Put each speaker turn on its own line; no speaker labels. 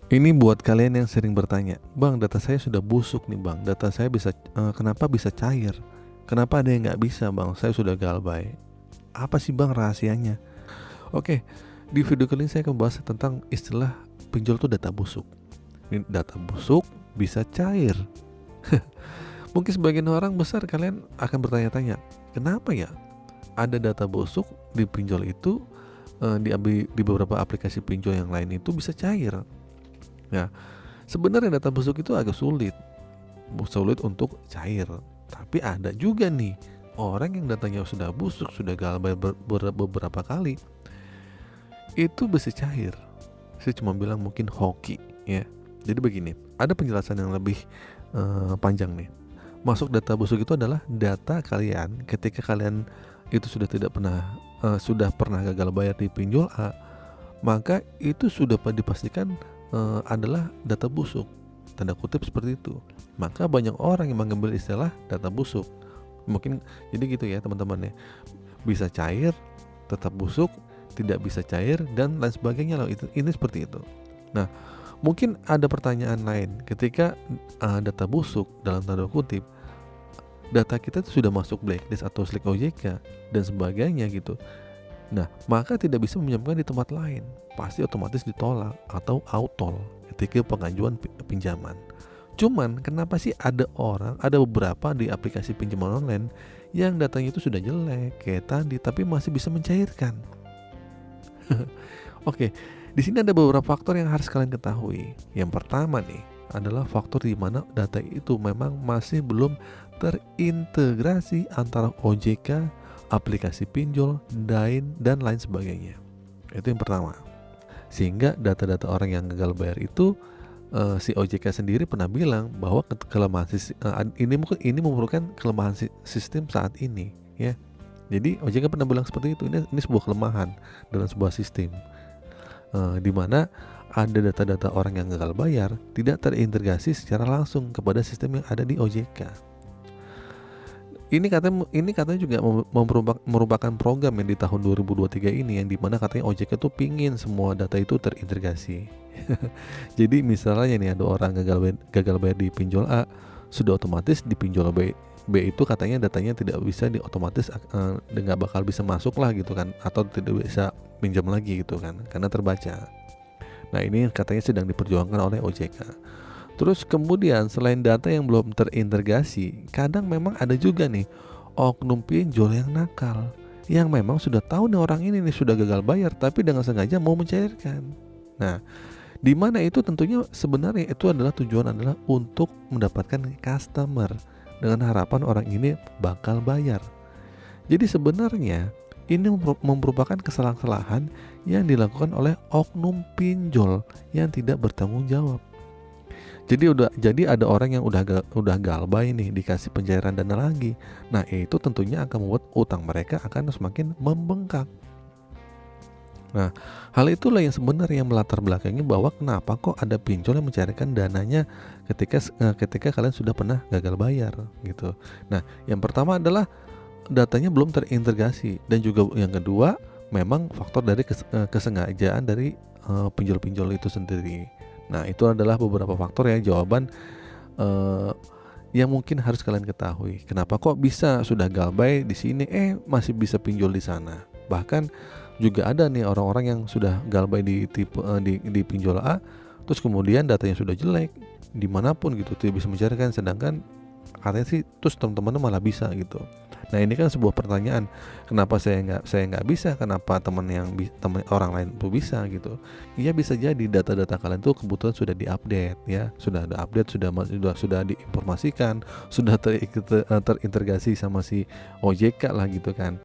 Ini buat kalian yang sering bertanya, "Bang, data saya sudah busuk nih Bang, data saya bisa kenapa bisa cair? Kenapa ada yang nggak bisa Bang? Saya sudah galbay. Apa sih Bang rahasianya?" Oke, di video kali ini saya akan membahas tentang istilah pinjol itu data busuk. Ini data busuk bisa cair. Mungkin sebagian orang besar kalian akan bertanya-tanya, kenapa ya ada data busuk di pinjol itu, di beberapa aplikasi pinjol yang lain itu bisa cair. Nah, sebenarnya data busuk itu agak sulit untuk cair. Tapi ada juga nih orang yang datanya sudah busuk, sudah galbay beberapa kali, itu bisa cair. Saya cuma bilang mungkin hoki ya. Jadi begini, ada penjelasan yang lebih panjang nih. Masuk data busuk itu adalah data kalian ketika kalian itu sudah pernah gagal bayar di pinjol A, maka itu sudah dipastikan adalah data busuk, tanda kutip seperti itu. Maka banyak orang yang mengambil istilah data busuk. Mungkin jadi gitu ya teman-teman ya. Bisa cair, tetap busuk, tidak bisa cair, dan lain sebagainya loh. Ini seperti itu. Nah, mungkin ada pertanyaan lain ketika data busuk dalam tanda kutip, data kita itu sudah masuk blacklist atau SLIK OJK dan sebagainya gitu. Nah, maka tidak bisa meminjamkan di tempat lain, pasti otomatis ditolak atau autol ketika pengajuan pinjaman. Cuman kenapa sih ada beberapa di aplikasi pinjaman online yang datanya itu sudah jelek kayak tadi, tapi masih bisa mencairkan? Oke, di sini ada beberapa faktor yang harus kalian ketahui. Yang pertama nih adalah faktor di mana data itu memang masih belum terintegrasi antara OJK, aplikasi pinjol, dan lain sebagainya. Itu yang pertama. Sehingga data-data orang yang gagal bayar itu, si OJK sendiri pernah bilang bahwa kelemahan ini merupakan kelemahan sistem saat ini ya. Jadi OJK pernah bilang seperti itu. Ini sebuah kelemahan dalam sebuah sistem, di mana ada data-data orang yang gagal bayar tidak terintegrasi secara langsung kepada sistem yang ada di OJK. Ini katanya juga merupakan program yang di tahun 2023 ini, yang dimana katanya OJK tuh pingin semua data itu terintegrasi. Jadi misalnya nih ada orang gagal bayar di pinjol A, sudah otomatis di pinjol B itu katanya datanya tidak bisa otomatis nggak bakal bisa masuk lah gitu kan, atau tidak bisa pinjam lagi gitu kan karena terbaca. Nah, ini katanya sedang diperjuangkan oleh OJK. Terus kemudian selain data yang belum terintegrasi, kadang memang ada juga nih oknum pinjol yang nakal, yang memang sudah tahu nih orang ini nih sudah gagal bayar tapi dengan sengaja mau mencairkan. Nah, di mana itu tentunya sebenarnya itu adalah tujuan adalah untuk mendapatkan customer dengan harapan orang ini bakal bayar. Jadi sebenarnya ini merupakan kesalahan yang dilakukan oleh oknum pinjol yang tidak bertanggung jawab. Jadi ada orang yang udah galbay nih, dikasih pencairan dana lagi. Nah, itu tentunya akan membuat utang mereka akan semakin membengkak. Nah, hal itulah yang sebenarnya melatar belakangi bahwa kenapa kok ada pinjol yang mencairkan dananya ketika kalian sudah pernah gagal bayar gitu. Nah, yang pertama adalah datanya belum terintegrasi, dan juga yang kedua memang faktor dari kesengajaan dari pinjol-pinjol itu sendiri. Nah, itu adalah beberapa faktor ya jawaban yang mungkin harus kalian ketahui. Kenapa kok bisa sudah galbay di sini masih bisa pinjol di sana. Bahkan juga ada nih orang-orang yang sudah galbay di pinjol A, terus kemudian datanya sudah jelek dimanapun gitu, tidak bisa mencairkan, sedangkan katanya sih terus teman-teman malah bisa gitu. Nah, ini kan sebuah pertanyaan, kenapa saya nggak bisa, kenapa teman orang lain tuh bisa gitu. Iya, bisa jadi data-data kalian tuh kebetulan sudah diupdate ya, sudah ada update, sudah diinformasikan, sudah terintegrasi sama si OJK lah gitu kan.